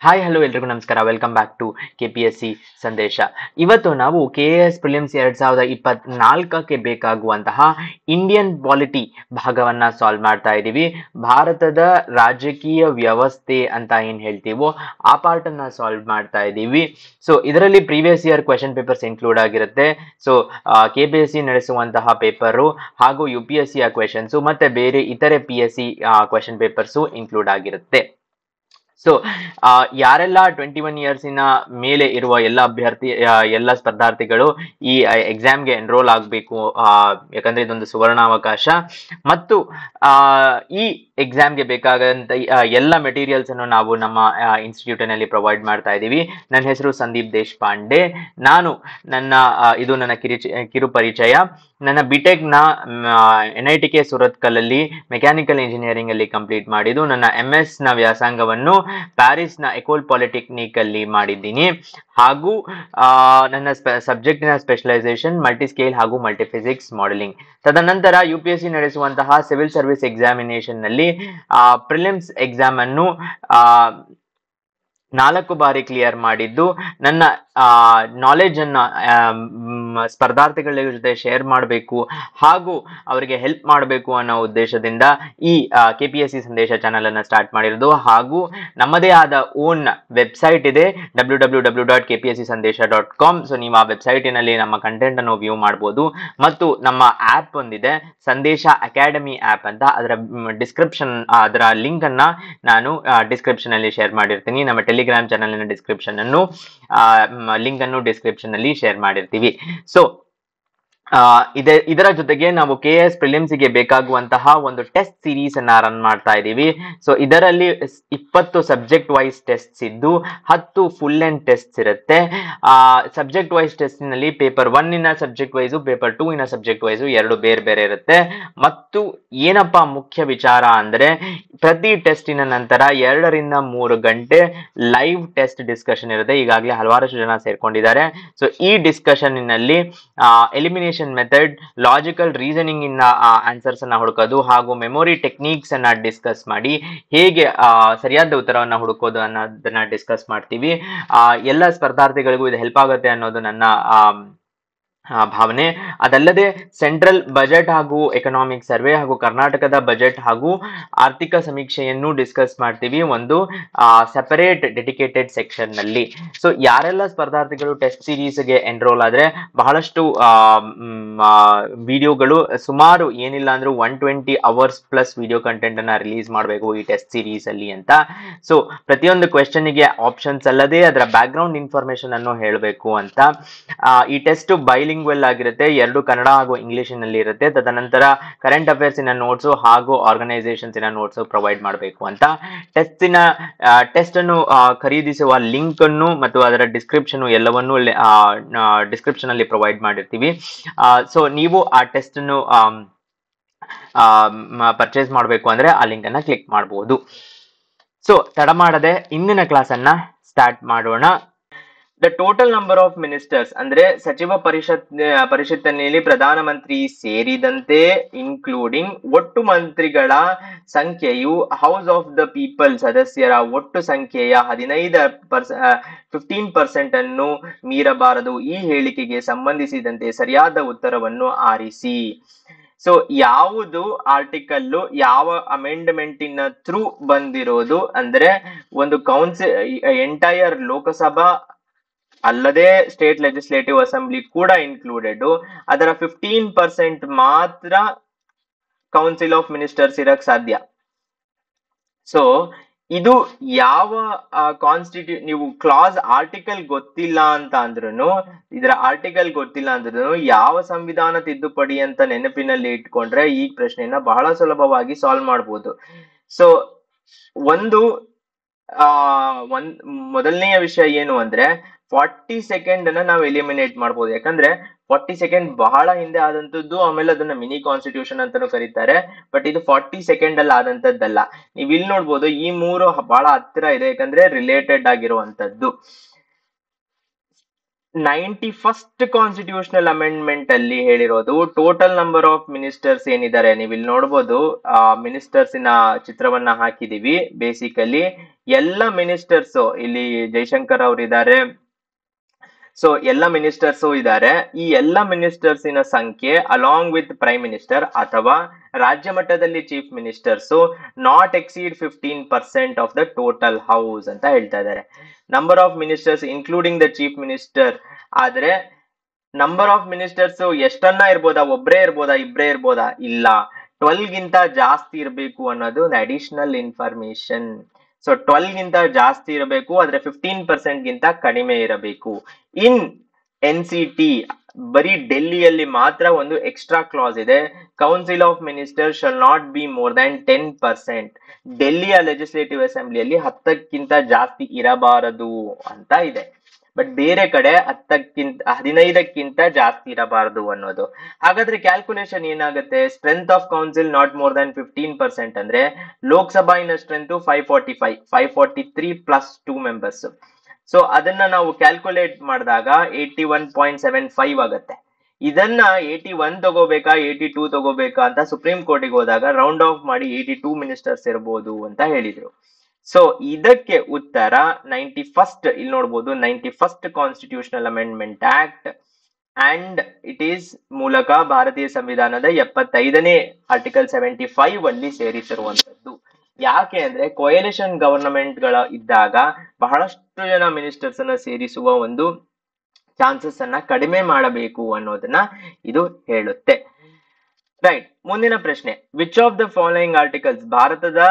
Hi hello ಎಲ್ರಿಗೂ ನಮಸ್ಕಾರ. Welcome back to KPSC ಸಂದೇಶ. ಇವತ್ತು ನಾವು KAS ಪ್ರಿಲಿಮ್ಸ್ 2024ಕ್ಕೆ ಬೇಕಾಗುವಂತಹ ಇಂಡಿಯನ್ ಪಾಲಿಟಿ ಭಾಗವನ್ನ ಸಾಲ್ವ್ ಮಾಡ್ತಾ ಇದ್ದೀವಿ. ಭಾರತದ ರಾಜಕೀಯ ವ್ಯವಸ್ಥೆ ಅಂತ ಏನ್ ಹೇಳ್ತೀವೋ ಆ ಪಾರ್ಟ್ ಅನ್ನ ಸಾಲ್ವ್ ಮಾಡ್ತಾ ಇದ್ದೀವಿ. ಸೊ ಇದರಲ್ಲಿ previous year question papers include ಆಗಿರುತ್ತೆ. ಸೊ KPSC ನಡೆಸುವಂತಹ ಪೇಪರು ಹಾಗೂ UPSC ಕ್ವೆಶನ್ಸ್ ಮತ್ತೆ ಬೇರೆ ಇತರೆ PSC ಕ್ವೆಶನ್ ಪೇಪರ್ಸು ಇನ್ಕ್ಲೂಡ್ ಆಗಿರುತ್ತೆ. ಸೊ ಯಾರೆಲ್ಲ 21 ಇಯರ್ಸಿನ ಮೇಲೆ ಇರುವ ಎಲ್ಲ ಸ್ಪರ್ಧಾರ್ಥಿಗಳು ಈ ಎಕ್ಸಾಮ್ಗೆ ಎನ್ರೋಲ್ ಆಗಬೇಕು, ಯಾಕಂದ್ರೆ ಇದೊಂದು ಸುವರ್ಣಾವಕಾಶ. ಮತ್ತು ಈ ಎಕ್ಸಾಮ್ಗೆ ಬೇಕಾದಂತ ಎಲ್ಲ ಮೆಟೀರಿಯಲ್ಸ್ ಅನ್ನು ನಾವು ನಮ್ಮ ಇನ್ಸ್ಟಿಟ್ಯೂಟಿನಲ್ಲಿ ಪ್ರೊವೈಡ್ ಮಾಡ್ತಾ ಇದ್ದೀವಿ. ನನ್ನ ಹೆಸರು ಸಂದೀಪ್ ದೇಶಪಾಂಡೆ. ಇದು ನನ್ನ ಕಿರು ಪರಿಚಯ. ನನ್ನ ಬಿಟೆಕ್ ನ NITK ಸುರತ್ಕಲ್ ಮೆಕ್ಯಾನಿಕಲ್ ಇಂಜಿನಿಯರಿಂಗ್ ಅಲ್ಲಿ ಕಂಪ್ಲೀಟ್ ಮಾಡಿದ್ದು, ನನ್ನ MS ನ ವ್ಯಾಸಂಗವನ್ನು ಪ್ಯಾರಿಸ್ ನ ಎಕೋಲ್ ಪಾಲಿಟೆಕ್ನಿಕ್ ಅಲ್ಲಿ ಮಾಡಿದ್ದೀನಿ. ಹಾಗೂ ನನ್ನ ಸಬ್ಜೆಕ್ಟಿನ ಸ್ಪೆಷಲೈಸೇಷನ್ ಮಲ್ಟಿ ಸ್ಕೇಲ್ ಹಾಗೂ ಮಲ್ಟಿಫಿಸಿಕ್ಸ್ ಮಾಡೆಲಿಂಗ್. ತದನಂತರ UPSC ನಡೆಸುವಂತಹ ಸಿವಿಲ್ ಸರ್ವಿಸ್ ಎಕ್ಸಾಮಿನೇಷನ್ ನಲ್ಲಿ ಪ್ರಿಲಿಮ್ಸ್ ಎಕ್ಸಾಮ್ ಅನ್ನು 4 ಬಾರಿ ಕ್ಲಿಯರ್ ಮಾಡಿದ್ದು, ನನ್ನ ನಾಲೆಜ್ ಅನ್ನ ಸ್ಪರ್ಧಾರ್ಥಿಗಳ ಜೊತೆ ಶೇರ್ ಮಾಡಬೇಕು ಹಾಗೂ ಅವರಿಗೆ ಹೆಲ್ಪ್ ಮಾಡಬೇಕು ಅನ್ನೋ ಉದ್ದೇಶದಿಂದ ಈ KPSC ಸಂದೇಶ ಚಾನಲ್ ಅನ್ನ ಸ್ಟಾರ್ಟ್ ಮಾಡಿರೋದು. ಹಾಗೂ ನಮ್ಮದೇ ಆದ ಓನ್ ವೆಬ್ಸೈಟ್ ಇದೆ, www.kpscsandesh.com. ಸೊ ನೀವು ಆ ವೆಬ್ಸೈಟಿನಲ್ಲಿ ನಮ್ಮ ಕಂಟೆಂಟ್ ಅನ್ನು ವ್ಯೂ ಮಾಡಬಹುದು. ಮತ್ತು ನಮ್ಮ ಆಪ್ ಒಂದಿದೆ, ಸಂದೇಶ ಅಕಾಡೆಮಿ ಆಪ್ ಅಂತ. ಅದರ ಲಿಂಕ್ ಅನ್ನ ನಾನು ಡಿಸ್ಕ್ರಿಪ್ಷನ್ ಅಲ್ಲಿ ಶೇರ್ ಮಾಡಿರ್ತೀನಿ. ನಮ್ಮ ಟೆಲಿಗ್ರಾಮ್ ಚಾನಲ್ ಡಿಸ್ಕ್ರಿಪ್ಷನ್ ಅನ್ನು ಲಿಂಕ್ ಅನ್ನು ಡಿಸ್ಕ್ರಿಪ್ಷನ್ ಅಲ್ಲಿ ಶೇರ್ ಮಾಡಿರ್ತೀವಿ. ಸೊ ಇದರ ಜೊತೆಗೆ ನಾವು KS ಪ್ರಿಲಿಮ್ಸ್ ಗೆ ಬೇಕಾಗುವಂತಹ ಒಂದು ಟೆಸ್ಟ್ ಸೀರೀಸ್ ಅನ್ನ ರನ್ ಮಾಡ್ತಾ ಇದ್ದೀವಿ. ಸೊ ಇದರಲ್ಲಿ 20 ಸಬ್ಜೆಕ್ಟ್ ವೈಸ್ ಟೆಸ್ಟ್ ಇದ್ದು 10 ಫುಲ್ ಅಂಡ್ ಟೆಸ್ಟ್ ಇರುತ್ತೆ. ಸಬ್ಜೆಕ್ಟ್ ವೈಸ್ ಟೆಸ್ಟ್ ನಲ್ಲಿ ಪೇಪರ್ 1 ಇನ ಸಬ್ಜೆಕ್ಟ್ ವೈಸ್, ಪೇಪರ್ 2 ಇನ ಸಬ್ಜೆಕ್ಟ್ ವೈಸ್ ಎರಡು ಬೇರೆ ಬೇರೆ ಇರುತ್ತೆ. ಮತ್ತು ಏನಪ್ಪಾ ಮುಖ್ಯ ವಿಚಾರ ಅಂದ್ರೆ, ಪ್ರತಿ ಟೆಸ್ಟಿನ ನಂತರ 2 ರಿಂದ 3 ಗಂಟೆ ಲೈವ್ ಟೆಸ್ಟ್ ಡಿಸ್ಕಷನ್ ಇರುತ್ತೆ. ಈಗಾಗಲೇ ಹಲವಾರು ಜನ ಸೇರ್ಕೊಂಡಿದ್ದಾರೆ. ಸೊ ಈ ಡಿಸ್ಕಷನ್ ನಲ್ಲಿ ಎಲಿಮಿನೇಷನ್ ಮೆಥಡ್, ಲಾಜಿಕಲ್ ರೀಸನಿಂಗ್ ಇನ್ ಆನ್ಸರ್ಸ್ ಅನ್ನ ಹುಡುಕೋದು ಹಾಗೂ ಮೆಮೊರಿ ಟೆಕ್ನಿಕ್ಸ್ ಅನ್ನ ಡಿಸ್ಕಸ್ ಮಾಡಿ ಹೇಗೆ ಸರಿಯಾದ ಉತ್ತರವನ್ನ ಹುಡುಕೋದು ಅನ್ನೋದನ್ನ ಡಿಸ್ಕಸ್ ಮಾಡ್ತೀವಿ. ಎಲ್ಲ ಸ್ಪರ್ಧಾರ್ಥಿಗಳಿಗೂ ಇದು ಹೆಲ್ಪ್ ಆಗುತ್ತೆ ಅನ್ನೋದು ನನ್ನ ಭಾವನೆ. ಅದಲ್ಲದೆ ಸೆಂಟ್ರಲ್ ಬಜೆಟ್ ಹಾಗೂ ಎಕನಾಮಿಕ್ ಸರ್ವೆ ಹಾಗೂ ಕರ್ನಾಟಕದ ಬಜೆಟ್ ಹಾಗೂ ಆರ್ಥಿಕ ಸಮೀಕ್ಷೆಯನ್ನು ಡಿಸ್ಕಸ್ ಮಾಡ್ತೀವಿ ಒಂದು ಸೆಪರೇಟ್ ಡೆಡಿಕೇಟೆಡ್ ಸೆಕ್ಷನ್ ನಲ್ಲಿ. ಸೊ ಯಾರೆಲ್ಲ ಸ್ಪರ್ಧಾರ್ಥಿಗಳು ಟೆಸ್ಟ್ ಸೀರೀಸ್ ಗೆ ಎನ್ರೋಲ್ ಆದ್ರೆ ಬಹಳಷ್ಟು ವಿಡಿಯೋಗಳು, ಸುಮಾರು ಏನಿಲ್ಲ ಅಂದ್ರೂ 120 ಅವರ್ಸ್ ಪ್ಲಸ್ ವಿಡಿಯೋ ಕಂಟೆಂಟ್ ಅನ್ನ ರಿಲೀಸ್ ಮಾಡಬೇಕು ಈ ಟೆಸ್ಟ್ ಸೀರೀಸ್ ಅಲ್ಲಿ ಅಂತ. ಸೊ ಪ್ರತಿಯೊಂದು ಕ್ವೆಶ್ಚನ್ ಗೆ ಆಪ್ಷನ್ಸ್ ಅಲ್ಲದೆ ಅದರ ಬ್ಯಾಕ್ ಗ್ರೌಂಡ್ ಇನ್ಫಾರ್ಮೇಶನ್ ಅನ್ನು ಹೇಳಬೇಕು ಅಂತ. ಈ ಟೆಸ್ಟ್ ಬೈಲಿಂಗ್ವೆಲ್ ಆಗಿರುತ್ತೆ, 2 ಕನ್ನಡ ಹಾಗೂ ಇಂಗ್ಲಿಷ್ ನಲ್ಲಿ ಇರುತ್ತೆ. ತದನಂತರ ಕರೆಂಟ್ ಅಫೇರ್ಸ್ ಇನ ನೋಟ್ಸ್ ಹಾಗೂ ಆರ್ಗನೈಸೇಷನ್ಸ್ ಇನ ನೋಟ್ಸ್ ಪ್ರೊವೈಡ್ ಮಾಡಬೇಕು ಅಂತ. ಟೆಸ್ಟ್ ಅನ್ನು ಖರೀದಿಸುವ ಲಿಂಕ್ ಅನ್ನು ಮತ್ತು ಅದರ ಡಿಸ್ಕ್ರಿಪ್ಷನ್ ಎಲ್ಲವನ್ನೂ ಡಿಸ್ಕ್ರಿಪ್ಷನ್ ಅಲ್ಲಿ ಪ್ರೊವೈಡ್ ಮಾಡಿರ್ತೀವಿ. ಸೊ ನೀವು ಆ ಟೆಸ್ಟ್ ಅನ್ನು ಪರ್ಚೇಸ್ ಮಾಡಬೇಕು ಅಂದ್ರೆ ಆ ಲಿಂಕ್ ಅನ್ನ ಕ್ಲಿಕ್ ಮಾಡಬಹುದು. ಸೊ ತಡ ಮಾಡದೆ ಇಂದಿನ ಕ್ಲಾಸ್ ಅನ್ನ ಸ್ಟಾರ್ಟ್ ಮಾಡೋಣ. The total number of ministers ಅಂದ್ರೆ ಸಚಿವ ಪರಿಷತ್ತಿನಲ್ಲಿ ಪ್ರಧಾನಮಂತ್ರಿ ಸೇರಿದಂತೆ ಇನ್ಕ್ಲೂಡಿಂಗ್ ಒಟ್ಟು ಮಂತ್ರಿಗಳ ಸಂಖ್ಯೆಯು ಹೌಸ್ ಆಫ್ ದ ಪೀಪಲ್ ಸದಸ್ಯರ ಒಟ್ಟು ಸಂಖ್ಯೆಯ 15% ಅನ್ನು ಮೀರಬಾರದು. ಈ ಹೇಳಿಕೆಗೆ ಸಂಬಂಧಿಸಿದಂತೆ ಸರಿಯಾದ ಉತ್ತರವನ್ನು ಆರಿಸಿ. ಸೊ ಯಾವುದು ಆರ್ಟಿಕಲ್ ಯಾವ ಅಮೆಂಡ್ಮೆಂಟಿನ ಥ್ರೂ ಬಂದಿರೋದು ಅಂದ್ರೆ, ಒಂದು ಕೌನ್ಸಿಲ್ ಎಂಟೈರ್ ಲೋಕಸಭಾ ಅಲ್ಲದೆ ಸ್ಟೇಟ್ ಲೆಜಿಸ್ಲೇಟಿವ್ ಅಸೆಂಬ್ಲಿ ಕೂಡ ಇನ್ಕ್ಲೂಡೆಡ್, ಅದರ 15% ಮಾತ್ರ ಕೌನ್ಸಿಲ್ ಆಫ್ ಮಿನಿಸ್ಟರ್ಸ್ ಇರಕ್ ಸಾಧ್ಯ. ಸೊ ಇದು ಯಾವ ನೀವು ಕ್ಲಾಸ್ ಆರ್ಟಿಕಲ್ ಗೊತ್ತಿಲ್ಲ ಅಂತ ಅಂದ್ರೂ, ಇದರ ಆರ್ಟಿಕಲ್ ಗೊತ್ತಿಲ್ಲ ಅಂದ್ರೂ ಯಾವ ಸಂವಿಧಾನ ತಿದ್ದುಪಡಿ ಅಂತ ನೆನಪಿನಲ್ಲಿ ಇಟ್ಕೊಂಡ್ರೆ ಈ ಪ್ರಶ್ನೆಯನ್ನ ಬಹಳ ಸುಲಭವಾಗಿ ಸಾಲ್ವ್ ಮಾಡಬಹುದು. ಸೊ ಮೊದಲನೆಯ ವಿಷಯ ಏನು ಅಂದ್ರೆ, 40 ಸೆಕೆಂಡ್ ಅನ್ನ ನಾವು ಎಲಿಮಿನೇಟ್ ಮಾಡಬಹುದು. ಯಾಕಂದ್ರೆ 40 ಸೆಕೆಂಡ್ ಬಹಳ ಹಿಂದೆ ಆದಂತದ್ದು, ಆಮೇಲೆ ಅದನ್ನ ಮಿನಿ ಕಾನ್ಸ್ಟಿಟ್ಯೂಷನ್ ಅಂತಾನೂ ಕರೀತಾರೆ. ಬಟ್ ಇದು 40 ಸೆಕೆಂಡ್ ಅಲ್ಲಿ ಆದಂತದ್ದಲ್ಲ. ನೀವು ಇಲ್ಲಿ ನೋಡ್ಬೋದು, ಈ 3 ಬಹಳ ಹತ್ತಿರ ಇದೆ, ಯಾಕಂದ್ರೆ ರಿಲೇಟೆಡ್ ಆಗಿರುವಂತದ್ದು. 91st ಕಾನ್ಸ್ಟಿಟ್ಯೂಷನಲ್ ಅಮೆಂಡ್ಮೆಂಟ್ ಅಲ್ಲಿ ಹೇಳಿರೋದು ಟೋಟಲ್ ನಂಬರ್ ಆಫ್ ಮಿನಿಸ್ಟರ್ಸ್ ಏನಿದ್ದಾರೆ, ನೀವು ಇಲ್ಲಿ ನೋಡ್ಬೋದು ಮಿನಿಸ್ಟರ್ಸಿನ ಚಿತ್ರವನ್ನ ಹಾಕಿದೀವಿ. ಬೇಸಿಕಲಿ ಎಲ್ಲ ಮಿನಿಸ್ಟರ್ಸ್ ಇಲ್ಲಿ ಜೈಶಂಕರ್ ಅವರು ಇದ್ದಾರೆ, ಸೊ ಎಲ್ಲ ಮಿನಿಸ್ಟರ್ಸ್ ಇದ್ದಾರೆ. ಈ ಎಲ್ಲ ಮಿನಿಸ್ಟರ್ಸಿನ ಸಂಖ್ಯೆ ಅಲಾಂಗ್ ವಿತ್ ಪ್ರೈಮ್ ಮಿನಿಸ್ಟರ್ ಅಥವಾ ರಾಜ್ಯ ಮಟ್ಟದಲ್ಲಿ chief ministers not exceed 15% of the total house ಅಂತ ಹೇಳ್ತಾ ಇದ್ದಾರೆ. Number of ministers including the chief minister, ಆದ್ರೆ ನಂಬರ್ ಆಫ್ ಮಿನಿಸ್ಟರ್ಸ್ ಎಷ್ಟನ್ನ ಇರ್ಬೋದಾ, ಒಬ್ರೇ ಇರ್ಬೋದಾ, ಇಬ್ರೇ ಇರ್ಬೋದಾ, ಇಲ್ಲ 12 ಗಿಂತ ಜಾಸ್ತಿ ಇರಬೇಕು ಅನ್ನೋದು ಅಡಿಷನಲ್ ಇನ್ಫಾರ್ಮೇಶನ್. ಸೊ 12 ಗಿಂತ ಜಾಸ್ತಿ ಇರಬೇಕು, ಆದ್ರೆ 15% ಗಿಂತ ಕಡಿಮೆ ಇರಬೇಕು. ಇನ್ NCT ಬರೀ ಡೆಲ್ಲಿಯಲ್ಲಿ ಮಾತ್ರ ಒಂದು ಎಕ್ಸ್ಟ್ರಾ ಕ್ಲಾಸ್ ಇದೆ, council of minister shall not be more than 10%. ಡೆಲ್ಲಿಯ ಲೆಜಿಸ್ಲೇಟಿವ್ ಅಸೆಂಬ್ಲಿಯಲ್ಲಿ 10ಕ್ಕಿಂತ ಜಾಸ್ತಿ ಇರಬಾರದು ಅಂತ ಇದೆ. ಬಟ್ ಬೇರೆ ಕಡೆ 15ಕ್ಕಿಂತ ಜಾಸ್ತಿ ಇರಬಾರದು ಅನ್ನೋದು. ಹಾಗಾದ್ರೆ ಕ್ಯಾಲ್ಕುಲೇಷನ್ ಏನಾಗುತ್ತೆ, strength of council not more than 15% ಅಂದ್ರೆ Lok Sabha strength 543 plus 2 members. So ಅದನ್ನ ನಾವು ಕ್ಯಾಲ್ಕುಲೇಟ್ ಮಾಡಿದಾಗ 81.75 ಆಗುತ್ತೆ. ಇದನ್ನ 81 ತಗೋಬೇಕಾ 82 ತಗೋಬೇಕಾ ಅಂತ ಸುಪ್ರೀಂ ಕೋರ್ಟಿಗೆ ಹೋದಾಗ ರೌಂಡ್ ಆಫ್ ಮಾಡಿ 82 ಮಿನಿಸ್ಟರ್ಸ್ ಇರಬಹುದು ಅಂತ ಹೇಳಿದ್ರು. ಸೊ ಇದಕ್ಕೆ ಉತ್ತರ 91st, ಇಲ್ಲಿ ನೋಡ್ಬೋದು 91st constitutional amendment act and it is ಮೂಲಕ ಭಾರತೀಯ ಸಂವಿಧಾನದ 75ನೇ ಆರ್ಟಿಕಲ್ 75 ಅಲ್ಲಿ ಸೇರಿಸಿರುವಂತದ್ದು. ಯಾಕೆ ಅಂದ್ರೆ ಕೊಯಲೇಷನ್ ಗವರ್ನಮೆಂಟ್ ಗಳ ಇದ್ದಾಗ ಬಹಳಷ್ಟು ಜನ ಮಿನಿಸ್ಟರ್ಸ್ ಅನ್ನ ಸೇರಿಸುವ ಒಂದು ಚಾನ್ಸಸ್ ಅನ್ನ ಕಡಿಮೆ ಮಾಡಬೇಕು ಅನ್ನೋದನ್ನ ಇದು ಹೇಳುತ್ತೆ. ರೈಟ್, ಮುಂದಿನ ಪ್ರಶ್ನೆ, which of the following articles, ಭಾರತದ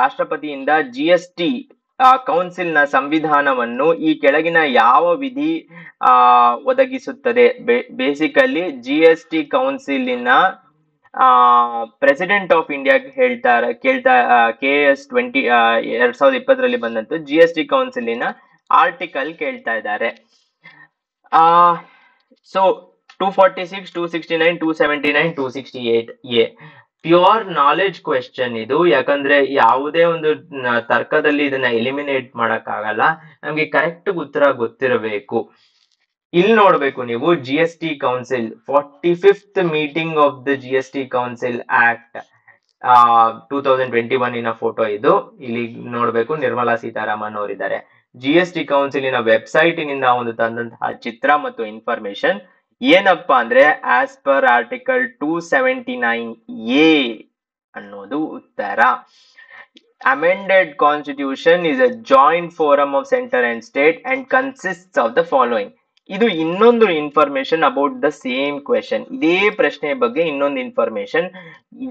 ರಾಷ್ಟ್ರಪತಿಯಿಂದ GST ಕೌನ್ಸಿಲ್ ನ ಸಂವಿಧಾನವನ್ನು ಈ ಕೆಳಗಿನ ಯಾವ ವಿಧಿ ಒದಗಿಸುತ್ತದೆ? ಬೇಸಿಕಲಿ GST ಕೌನ್ಸಿಲಿನ ಪ್ರೆಸಿಡೆಂಟ್ ಆಫ್ ಇಂಡಿಯಾ KS 2020 ಬಂದಂತ GST ಕೌನ್ಸಿಲಿನ ಆರ್ಟಿಕಲ್ ಕೇಳ್ತಾ ಇದ್ದಾರೆ. So 246, 269, 279, 268A pure knowledge question ಇದು. ಯಾಕಂದ್ರೆ ಯಾವುದೇ ಒಂದು ತರ್ಕದಲ್ಲಿ ಇದನ್ನ ಎಲಿಮಿನೇಟ್ ಮಾಡಕ್ ಆಗಲ್ಲ, ನಮ್ಗೆ ಕರೆಕ್ಟ್ ಉತ್ತರ ಗೊತ್ತಿರಬೇಕು. ಇಲ್ಲಿ ನೋಡ್ಬೇಕು ನೀವು, GST council 45th meeting of the GST council act 2021 photo ಇದು. ಇಲ್ಲಿ ನೋಡ್ಬೇಕು, ನಿರ್ಮಲಾ ಸೀತಾರಾಮನ್ ಅವರಿದ್ದಾರೆ. GST ಕೌನ್ಸಿಲಿನ ವೆಬ್ಸೈಟ್ ನಿಂದ ಒಂದು ತಂದಂತಹ ಚಿತ್ರ ಮತ್ತು ಇನ್ಫಾರ್ಮೇಶನ್ ಏನಪ್ಪಾ ಅಂದ್ರೆ, ಆಸ್ ಪರ್ ಆರ್ಟಿಕಲ್ 279A ಅನ್ನೋದು ಉತ್ತರ. Amended constitution is a joint forum of center and state and consists of the following. ಇದು ಇನ್ನೊಂದು information about the same question. ಇದೇ ಪ್ರಶ್ನೆ ಬಗ್ಗೆ ಇನ್ನೊಂದು ಇನ್ಫಾರ್ಮೇಶನ್,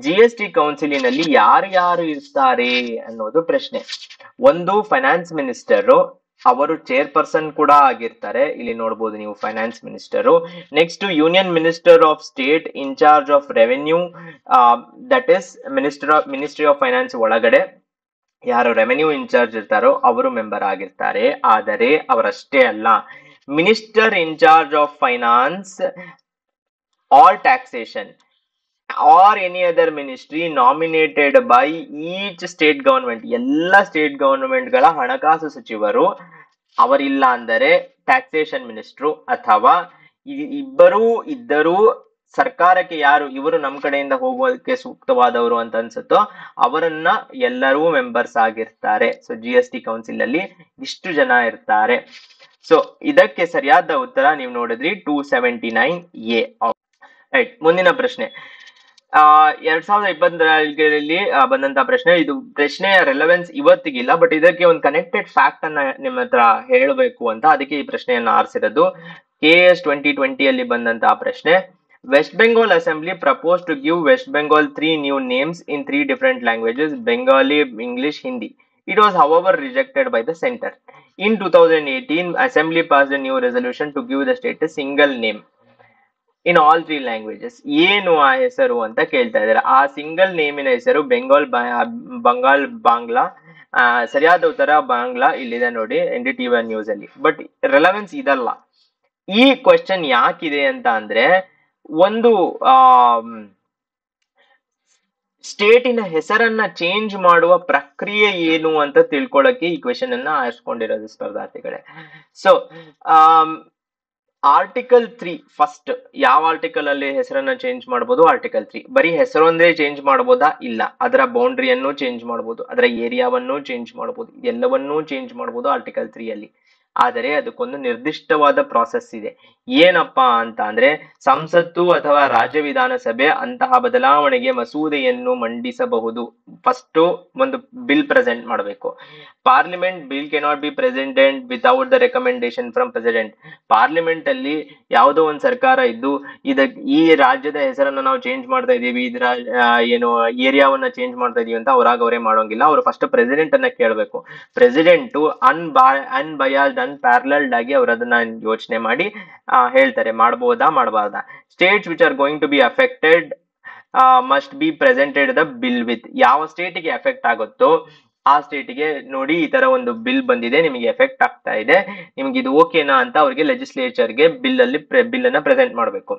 GST ಕೌನ್ಸಿಲಿನಲ್ಲಿ ಯಾರ್ಯಾರು ಇರ್ತಾರೆ ಅನ್ನೋದು ಪ್ರಶ್ನೆ. ಒಂದು ಫೈನಾನ್ಸ್ ಮಿನಿಸ್ಟರ್, ಅವರು ಚೇರ್ಪರ್ಸನ್ ಕೂಡ ಆಗಿರ್ತಾರೆ, ಇಲ್ಲಿ ನೋಡ್ಬೋದು ನೀವು finance minister. Next union minister of state in charge of revenue, that is ministry of finance ಒಳಗಡೆ ಯಾರು ರೆವೆನ್ಯೂ ಇನ್ಚಾರ್ಜ್ ಇರ್ತಾರೋ ಅವರು ಮೆಂಬರ್ ಆಗಿರ್ತಾರೆ. ಆದರೆ ಅವರಷ್ಟೇ ಅಲ್ಲ, minister in charge of finance all taxation or any other ministry nominated by each state government, ಎಲ್ಲ state government ಗಳ ಹಣಕಾಸು ಸಚಿವರು ಅವರಿಲ್ಲ ಅಂದರೆ ಟ್ಯಾಕ್ಸೇಷನ್ ಮಿನಿಸ್ಟ್ರು, ಅಥವಾ ಇದ್ದರೂ ಸರ್ಕಾರಕ್ಕೆ ಯಾರು ಇವರು ನಮ್ಮ ಕಡೆಯಿಂದ ಹೋಗೋದಕ್ಕೆ ಸೂಕ್ತವಾದವರು ಅಂತ ಅನ್ಸುತ್ತೋ ಅವರನ್ನ ಎಲ್ಲರೂ ಮೆಂಬರ್ಸ್ ಆಗಿರ್ತಾರೆ. ಸೊ GST ಕೌನ್ಸಿಲ್ ಅಲ್ಲಿ ಇಷ್ಟು ಜನ ಇರ್ತಾರೆ. ಸೊ ಇದಕ್ಕೆ ಸರಿಯಾದ ಉತ್ತರ ನೀವು ನೋಡಿದ್ರಿ 279A. ರೈಟ್, ಮುಂದಿನ ಪ್ರಶ್ನೆ 2024 ಬಂದಂತಹ ಪ್ರಶ್ನೆ. ಇದು ಪ್ರಶ್ನೆಯ ರೆಲೆವೆನ್ಸ್ ಇವತ್ತಿಗಿಲ್ಲ, ಬಟ್ ಇದಕ್ಕೆ ಒಂದು ಕನೆಕ್ಟೆಡ್ ಫ್ಯಾಕ್ಟ್ ಅನ್ನ ನಿಮ್ಮ ಹತ್ರ ಹೇಳಬೇಕು ಅಂತ ಅದಕ್ಕೆ ಈ ಪ್ರಶ್ನೆಯನ್ನ ಆರಿಸಿರೋದು. KS 2020 ಬಂದಂತಹ ಪ್ರಶ್ನೆ, West Bengal Assembly proposed to give West Bengal 3 new names in 3 different languages, Bengali, English, Hindi. It was however rejected by the center. In 2018, Assembly passed a new resolution to give the state a single name in all 3 languages. ಏನು ಆ ಹೆಸರು ಅಂತ ಕೇಳ್ತಾ ಇದ್ದಾರೆ. ಆ single ನೇಮಿನ ಹೆಸರು ಬಂಗಾಲ್ ಬಾಂಗ್ಲಾ. ಸರಿಯಾದ ಉತ್ತರ ಬಾಂಗ್ಲಾ, ಇಲ್ಲಿದೆ ನೋಡಿ NDTV ನ್ಯೂಸ್ ಅಲ್ಲಿ. ಬಟ್ ರೆಲೆವೆನ್ಸ್ ಇದಲ್ಲ. ಈ ಕ್ವೆಶ್ಚನ್ ಯಾಕಿದೆ ಅಂತ ಅಂದ್ರೆ, ಒಂದು ಸ್ಟೇಟಿನ ಹೆಸರನ್ನ ಚೇಂಜ್ ಮಾಡುವ ಪ್ರಕ್ರಿಯೆ ಏನು ಅಂತ ತಿಳ್ಕೊಳ್ಳಕ್ಕೆ ಈ ಕ್ವೆಶ್ಚನ್ ಅನ್ನ ಆರಿಸ್ಕೊಂಡಿರೋದು ಸ್ಪರ್ಧಾರ್ಥಿಗಳೇ. ಸೊ ಆರ್ಟಿಕಲ್ 3 ಫಸ್ಟ್ ಯಾವ ಆರ್ಟಿಕಲ್ ಅಲ್ಲಿ ಹೆಸರನ್ನ ಚೇಂಜ್ ಮಾಡಬಹುದು? ಆರ್ಟಿಕಲ್ 3 ಬರೀ ಹೆಸರೊಂದೇ ಚೇಂಜ್ ಮಾಡಬಹುದಾ? ಇಲ್ಲ, ಅದರ ಬೌಂಡ್ರಿಯನ್ನು ಚೇಂಜ್ ಮಾಡಬಹುದು, ಅದರ ಏರಿಯಾವನ್ನು ಚೇಂಜ್ ಮಾಡಬಹುದು, ಎಲ್ಲವನ್ನೂ ಚೇಂಜ್ ಮಾಡಬಹುದು ಆರ್ಟಿಕಲ್ 3 ಅಲ್ಲಿ. ಆದರೆ ಅದಕ್ಕೊಂದು ನಿರ್ದಿಷ್ಟವಾದ ಪ್ರಾಸೆಸ್ ಇದೆ. ಏನಪ್ಪಾ ಅಂತ ಅಂದ್ರೆ, ಸಂಸತ್ತು ಅಥವಾ ರಾಜ್ಯ ವಿಧಾನಸಭೆ ಅಂತಹ ಬದಲಾವಣೆಗೆ ಮಸೂದೆಯನ್ನು ಮಂಡಿಸಬಹುದು. ಫಸ್ಟ್ ಒಂದು ಬಿಲ್ ಪ್ರೆಸೆಂಟ್ ಮಾಡಬೇಕು. Parliament bill cannot be presented without the recommendation from president. Parliament ಅಲ್ಲಿ ಯಾವುದೋ ಒಂದು ಸರ್ಕಾರ ಇದ್ದು ಈ ರಾಜ್ಯದ ಹೆಸರನ್ನ ನಾವು ಚೇಂಜ್ ಮಾಡ್ತಾ ಇದೀವಿ, ಇದರ ಏನು ಏರಿಯಾವನ್ನ ಚೇಂಜ್ ಮಾಡ್ತಾ ಇದೀವಿ ಅಂತ ಅವರೇ ಮಾಡೋಂಗಿಲ್ಲ. ಅವರು ಫಸ್ಟ್ ಪ್ರೆಸಿಡೆಂಟ್ ಅನ್ನ ಕೇಳಬೇಕು. ಪ್ರೆಸಿಡೆಂಟ್ ಅನ್ಬಯಾಸ್ಡ್ ಅನ್ಪ್ಯಾರಲಲ್ಡ್ ಆಗಿ ಅವರು ಅದನ್ನ ಯೋಚನೆ ಮಾಡಿ ಹೇಳ್ತಾರೆ ಮಾಡಬಹುದಾ ಮಾಡಬಾರ್ದಾ. States which are going to be affected must be presented the bill with. ಯಾವ ಸ್ಟೇಟಿಗೆ ಎಫೆಕ್ಟ್ ಆಗುತ್ತೋ ಆ ಸ್ಟೇಟಿಗೆ ನೋಡಿ ಈ ತರ ಒಂದು ಬಿಲ್ ಬಂದಿದೆ, ನಿಮಗೆ ಎಫೆಕ್ಟ್ ಆಗ್ತಾ ಇದೆ, ನಿಮ್ಗೆ ಇದು ಓಕೆನಾ ಅಂತ ಅವ್ರಿಗೆ ಲೆಜಿಸ್ಲೇಚರ್ಗೆ ಬಿಲ್ ಅನ್ನ ಪ್ರೆಸೆಂಟ್ ಮಾಡಬೇಕು.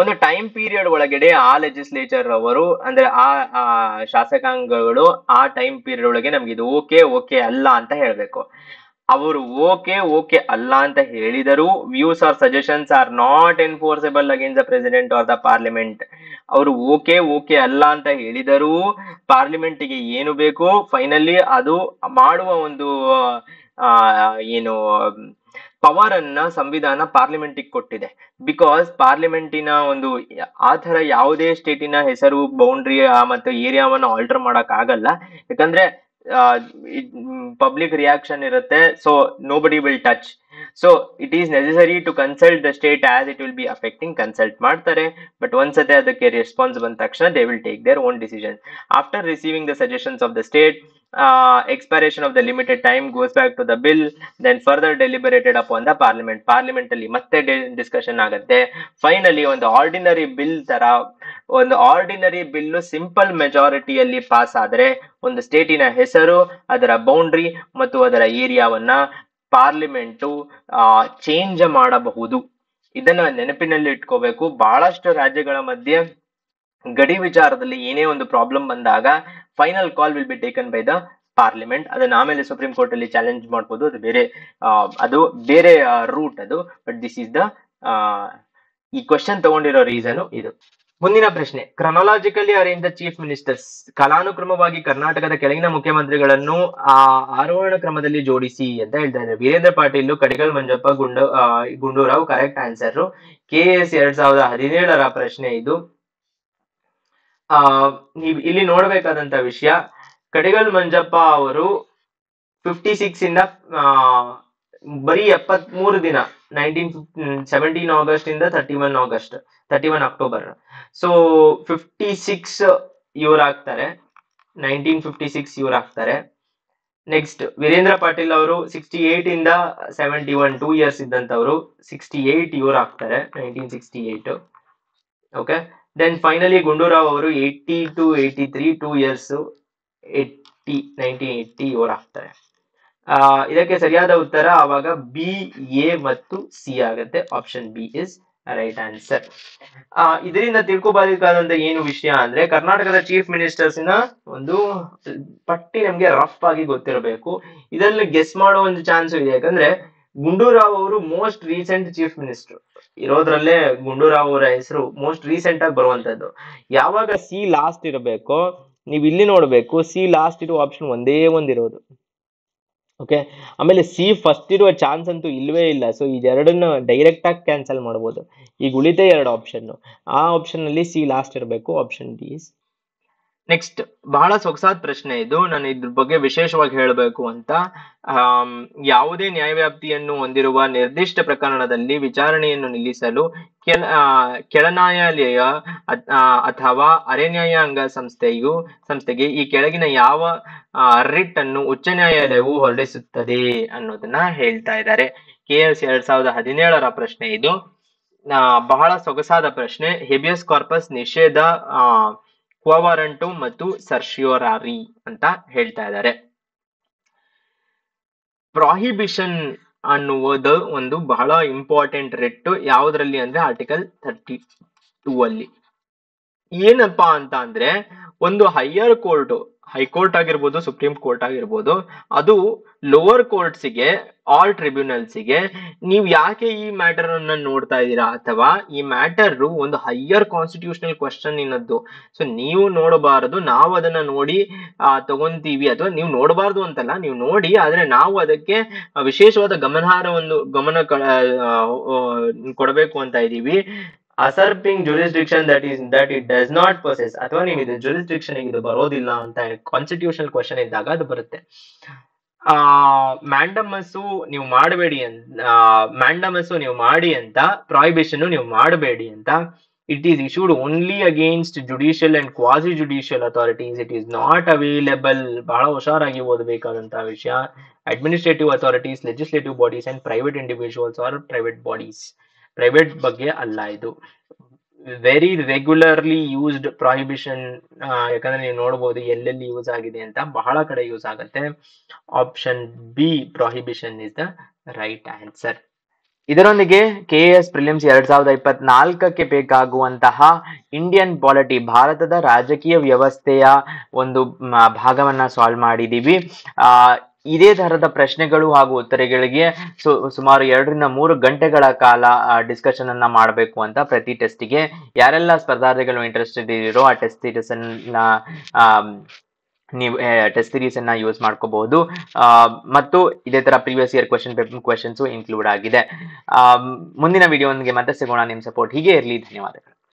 ಒಂದು ಟೈಮ್ ಪೀರಿಯಡ್ ಒಳಗಡೆ ಆ ಲೆಜಿಸ್ಲೇಚರ್ ಅವರು ಅಂದ್ರೆ ಆ ಶಾಸಕಾಂಗಗಳು ಆ ಟೈಮ್ ಪೀರಿಯಡ್ ಒಳಗೆ ನಮ್ಗೆ ಇದು ಓಕೆ ಅಲ್ಲ ಅಂತ ಹೇಳ್ಬೇಕು. ಅವರು ಓಕೆ ಅಲ್ಲ ಅಂತ ಹೇಳಿದರೂ views or suggestions are not enforceable against the president or the parliament. ಅವರು ಓಕೆ ಅಲ್ಲ ಅಂತ ಹೇಳಿದರೂ ಪಾರ್ಲಿಮೆಂಟ್ಗೆ ಏನು ಬೇಕು ಫೈನಲಿ ಅದು ಮಾಡುವ ಒಂದು ಏನು ಪವರ್ ಅನ್ನ ಸಂವಿಧಾನ ಪಾರ್ಲಿಮೆಂಟಿಗೆ ಕೊಟ್ಟಿದೆ. ಬಿಕಾಸ್ ಪಾರ್ಲಿಮೆಂಟಿನ ಒಂದು ಆ ತರ ಯಾವುದೇ ಸ್ಟೇಟಿನ ಹೆಸರು ಬೌಂಡ್ರಿ ಮತ್ತು ಏರಿಯಾವನ್ನು ಆಲ್ಟರ್ ಮಾಡಕ್ ಆಗಲ್ಲ. ಯಾಕಂದ್ರೆ ಪಬ್ಲಿಕ್ ರಿಯಾಕ್ಷನ್ ಇರುತ್ತೆ. So nobody will touch. So it is necessary to consult the state as it will be affecting. Consult ಮಾಡ್ತಾರೆ, ಬಟ್ ಒಂದ್ಸತಿ ಅದಕ್ಕೆ ರೆಸ್ಪಾನ್ಸ್ ಬಂದ ತಕ್ಷಣ they will take their own decision. After receiving the suggestions of the state, expiration of the limited time goes back to the bill, then further deliberated upon the parliament. Parliament ಅಲ್ಲಿ ಮತ್ತೆ discussion ಆಗುತ್ತೆ. Finally ಒಂದು ordinary bill ತರ ಒಂದು ordinary bill simple ಮೆಜಾರಿಟಿಯಲ್ಲಿ pass ಆದ್ರೆ ಒಂದು ಸ್ಟೇಟಿನ ಹೆಸರು, ಅದರ ಬೌಂಡ್ರಿ ಮತ್ತು ಅದರ ಏರಿಯಾವನ್ನ ಪಾರ್ಲಿಮೆಂಟು ಚೇಂಜ್ ಮಾಡಬಹುದು. ಇದನ್ನ ನೆನಪಿನಲ್ಲಿ ಇಟ್ಕೋಬೇಕು. ಬಹಳಷ್ಟು ರಾಜ್ಯಗಳ ಮಧ್ಯೆ ಗಡಿ ವಿಚಾರದಲ್ಲಿ ಏನೇ ಒಂದು ಪ್ರಾಬ್ಲಮ್ ಬಂದಾಗ final call will be taken by the parliament. ಅದನ್ನ ಆಮೇಲೆ ಸುಪ್ರೀಂ ಕೋರ್ಟ್ ಅಲ್ಲಿ ಚಾಲೆಂಜ್ ಮಾಡಬಹುದು. ಅದು ಬೇರೆ ರೂಟ್ ಅದು. ಬಟ್ ದಿಸ್ ಇಸ್ ದ ಈ ಕ್ವಶನ್ ತಗೊಂಡಿರೋ ರೀಸನ್ ಇದು. ಮುಂದಿನ ಪ್ರಶ್ನೆ, chronologically arrange the chief ministers. ಕಾಲಾನುಕ್ರಮವಾಗಿ ಕರ್ನಾಟಕದ ಕೆಳಗಿನ ಮುಖ್ಯಮಂತ್ರಿಗಳನ್ನು ಆರೋಹಣ ಕ್ರಮದಲ್ಲಿ ಜೋಡಿಸಿ ಅಂತ ಹೇಳ್ತಾ ಇದ್ದಾರೆ. Veerendra Patil, Kadidal Manjappa, Gundu Rao correct answer. KS 2017 ಪ್ರಶ್ನೆ ಇದು. ನೀವು ಇಲ್ಲಿ ನೋಡ್ಬೇಕಾದಂತ ವಿಷಯ, ಕಡಿಗಲ್ ಮಂಜಪ್ಪ ಅವರು 56 ಇಂದ ಬರೀ 73 ದಿನ 17 ಆಗಸ್ಟ್ ಇಂದ 31 ಅಕ್ಟೋಬರ್. ಸೊ 56 ಇವರಾಗ್ತಾರೆ, 1956 ಇವರಾಗ್ತಾರೆ. ನೆಕ್ಸ್ಟ್ ವೀರೇಂದ್ರ ಪಾಟೀಲ್ ಅವರು 68 ಇಂದ 71 2 ಇಯರ್ಸ್ ಇದ್ದಂತವರು 68 ಇವರಾಗ್ತಾರೆ 1968. ಓಕೆ. ದೆನ್ ಫೈನಲಿ ಗುಂಡೂರಾವ್ ಅವರು 80 to 83 2 ಇಯರ್ಸ್ 1980 ಇವರಾಗ್ತಾರೆ. ಇದಕ್ಕೆ ಸರಿಯಾದ ಉತ್ತರ ಆವಾಗ ಬಿ, ಎ ಮತ್ತು ಸಿ ಆಗುತ್ತೆ. Option B is right answer. ಇದರಿಂದ ತಿಳ್ಕೊಬೇಕಾದಂತ ಏನು ವಿಷಯ ಅಂದ್ರೆ, ಕರ್ನಾಟಕದ ಚೀಫ್ ಮಿನಿಸ್ಟರ್ಸ್ ನ ಒಂದು ಪಟ್ಟಿ ನಮ್ಗೆ ರಫ್ ಆಗಿ ಗೊತ್ತಿರಬೇಕು. ಇದರಲ್ಲಿ ಗೆಸ್ ಮಾಡೋ ಒಂದು ಚಾನ್ಸ್ ಇದೆ. ಯಾಕಂದ್ರೆ ಗುಂಡೂರಾವ್ ಅವರು ಮೋಸ್ಟ್ ರೀಸೆಂಟ್ ಚೀಫ್ ಮಿನಿಸ್ಟರ್ ಇರೋದ್ರಲ್ಲೇ ಗುಂಡೂರಾವ್ ಅವರ ಹೆಸರು ಮೋಸ್ಟ್ ರೀಸೆಂಟ್ ಆಗಿ ಬರುವಂತದ್ದು. ಯಾವಾಗ ಸಿ ಲಾಸ್ಟ್ ಇರಬೇಕೋ ನೀವು ಇಲ್ಲಿ ನೋಡ್ಬೇಕು, ಸಿ ಲಾಸ್ಟ್ ಇರೋ ಆಪ್ಷನ್ ಒಂದೇ ಒಂದಿರೋದು. ಓಕೆ. ಆಮೇಲೆ ಸಿ ಫಸ್ಟ್ ಇರುವ ಚಾನ್ಸ್ ಅಂತೂ ಇಲ್ವೇ ಇಲ್ಲ. ಸೊ ಇದೆರಡನ್ನ ಡೈರೆಕ್ಟ್ ಆಗಿ ಕ್ಯಾನ್ಸಲ್ ಮಾಡ್ಬೋದು. ಈಗ ಉಳಿತೆ 2 ಆಪ್ಷನ್, ಆ ಆಪ್ಷನ್ ಅಲ್ಲಿ ಸಿ ಲಾಸ್ಟ್ ಇರಬೇಕು. Option D is next. ಬಹಳ ಸೊಗಸಾದ ಪ್ರಶ್ನೆ ಇದು. ನಾನು ಇದ್ರ ಬಗ್ಗೆ ವಿಶೇಷವಾಗಿ ಹೇಳಬೇಕು ಅಂತ, ಯಾವುದೇ ನ್ಯಾಯವ್ಯಾಪ್ತಿಯನ್ನು ಹೊಂದಿರುವ ನಿರ್ದಿಷ್ಟ ಪ್ರಕರಣದಲ್ಲಿ ವಿಚಾರಣೆಯನ್ನು ನಿಲ್ಲಿಸಲು ಕೆಳ ನ್ಯಾಯಾಲಯ ಅಥವಾ ಅರೆ ನ್ಯಾಯಾಂಗ ಸಂಸ್ಥೆಗೆ ಈ ಕೆಳಗಿನ ಯಾವ ರಿಟ್ ಅನ್ನು ಉಚ್ಚ ನ್ಯಾಯಾಲಯವು ಹೊರಡಿಸುತ್ತದೆ ಅನ್ನೋದನ್ನ ಹೇಳ್ತಾ ಇದ್ದಾರೆ. KS 2017 ಪ್ರಶ್ನೆ ಇದು. ಬಹಳ ಸೊಗಸಾದ ಪ್ರಶ್ನೆ. ಹೇಬಿಯಸ್ ಕಾರ್ಪಸ್ ನಿಷೇಧ, ಕ್ವಾ ವಾರಂಟು ಮತ್ತು ಸರ್ಶಿಯೋರಾರಿ ಅಂತ ಹೇಳ್ತಾ ಇದ್ದಾರೆ. ಪ್ರಾಹಿಬಿಷನ್ ಅನ್ನುವುದು ಒಂದು ಬಹಳ ಇಂಪಾರ್ಟೆಂಟ್ ರಿಟ್. ಯಾವುದ್ರಲ್ಲಿ ಅಂದ್ರೆ ಆರ್ಟಿಕಲ್ 32 ಅಲ್ಲಿ. ಏನಪ್ಪಾ ಅಂತ ಅಂದ್ರೆ, ಒಂದು ಹೈಯರ್ ಕೋರ್ಟ್ ಹೈಕೋರ್ಟ್ ಆಗಿರ್ಬೋದು, ಸುಪ್ರೀಂ ಕೋರ್ಟ್ ಆಗಿರ್ಬೋದು, ಅದು ಲೋವರ್ ಕೋರ್ಟ್ಸಿಗೆ, ಆಲ್ ಟ್ರಿಬ್ಯುನಲ್ಸ್ಗೆ ನೀವು ಯಾಕೆ ಈ ಮ್ಯಾಟರ್ ಅನ್ನ ನೋಡ್ತಾ ಇದ್ದೀರಾ, ಅಥವಾ ಈ ಮ್ಯಾಟರ್ ಒಂದು ಹೈಯರ್ ಕಾನ್ಸ್ಟಿಟ್ಯೂಷನಲ್ ಕ್ವಶನ್ ಇನ್ನದ್ದು. ಸೊ ನೀವು ನೋಡಬಾರದು, ನಾವು ಅದನ್ನ ನೋಡಿ ತಗೊಂತೀವಿ, ಅಥವಾ ನೀವು ನೋಡಬಾರ್ದು ಅಂತಲ್ಲ, ನೀವು ನೋಡಿ, ಆದ್ರೆ ನಾವು ಅದಕ್ಕೆ ವಿಶೇಷವಾದ ಗಮನ ಕೊಡಬೇಕು ಅಂತ ಇದ್ದೀವಿ. ಅಸರ್ಪಿಂಗ್ jurisdiction that it does not possess, ಅಥವಾ ನೀವು ಇದು ಜುರಿಸ್ಡಿಕ್ಷನ್ ಇದು ಬರೋದಿಲ್ಲ ಅಂತ ಕಾನ್ಸ್ಟಿಟ್ಯೂಷನಲ್ ಕ್ವಶನ್ ಇದ್ದಾಗ ಅದು ಬರುತ್ತೆ. ಮ್ಯಾಂಡಮಸ್ಸು ನೀವು ಮಾಡಬೇಡಿ ಮ್ಯಾಂಡಮಸ್ಸು ನೀವು ಮಾಡಿ ಅಂತ, ಪ್ರಾಹಿಬಿಷನ್ ನೀವು ಮಾಡಬೇಡಿ ಅಂತ. It is issued only against judicial and quasi judicial authorities. It is not available. ಬಹಳ ಹುಷಾರಾಗಿ ಓದಬೇಕಾದಂತಹ ವಿಷಯ. Administrative authorities, legislative bodies and private individuals or private bodies. Private ಬಗ್ಗೆ ಅಲ್ಲ ಇದು. ವೆರಿ ರೆಗ್ಯುಲರ್ಲಿ ಯೂಸ್ಡ್ ಪ್ರಾಹಿಬಿಷನ್, ಯಾಕಂದ್ರೆ ನೀವು ನೋಡಬಹುದು ಎಲ್ಲೆಲ್ಲಿ ಯೂಸ್ ಆಗಿದೆ ಅಂತ, ಬಹಳ ಕಡೆ ಯೂಸ್ ಆಗುತ್ತೆ. Option B, prohibition is the right answer. ಇದರೊಂದಿಗೆ KS ಪ್ರಿಲಿಮ್ಸ್ 2024ಕ್ಕೆ ಬೇಕಾಗುವಂತಹ ಇಂಡಿಯನ್ ಪಾಲಿಟಿ, ಭಾರತದ ರಾಜಕೀಯ ವ್ಯವಸ್ಥೆಯ ಒಂದು ಭಾಗವನ್ನ ಸಾಲ್ವ್ ಮಾಡಿದೀವಿ. ಇದೇ ತರಹದ ಪ್ರಶ್ನೆಗಳು ಹಾಗೂ ಉತ್ತರಗಳಿಗೆ ಸುಮಾರು 2 ರಿಂದ 3 ಗಂಟೆಗಳ ಕಾಲ ಡಿಸ್ಕಷನ್ ಅನ್ನ ಮಾಡಬೇಕು ಅಂತ ಪ್ರತಿ ಟೆಸ್ಟಿಗೆ. ಯಾರೆಲ್ಲ ಸ್ಪರ್ಧಾರ್ಥಿಗಳು ಇಂಟ್ರೆಸ್ಟೆಡ್ ಇರೋ ಆ ಟೆಸ್ಟ್ ಸೀರೀಸ್ ಅನ್ನ ನೀವು ಟೆಸ್ಟ್ ಸೀರೀಸ್ ಅನ್ನ ಯೂಸ್ ಮಾಡ್ಕೋಬಹುದು. ಮತ್ತು ಇದೇ ತರ ಪ್ರೀವಿಯಸ್ ಇಯರ್ ಕ್ವೆಶನ್ಸ್ ಇನ್ಕ್ಲೂಡ್ ಆಗಿದೆ. ಮುಂದಿನ ವಿಡಿಯೋಗೆ ಮತ್ತೆ ಸಿಗೋಣ. ನಿಮ್ ಸಪೋರ್ಟ್ ಹೀಗೆ ಇರಲಿ. ಧನ್ಯವಾದಗಳು.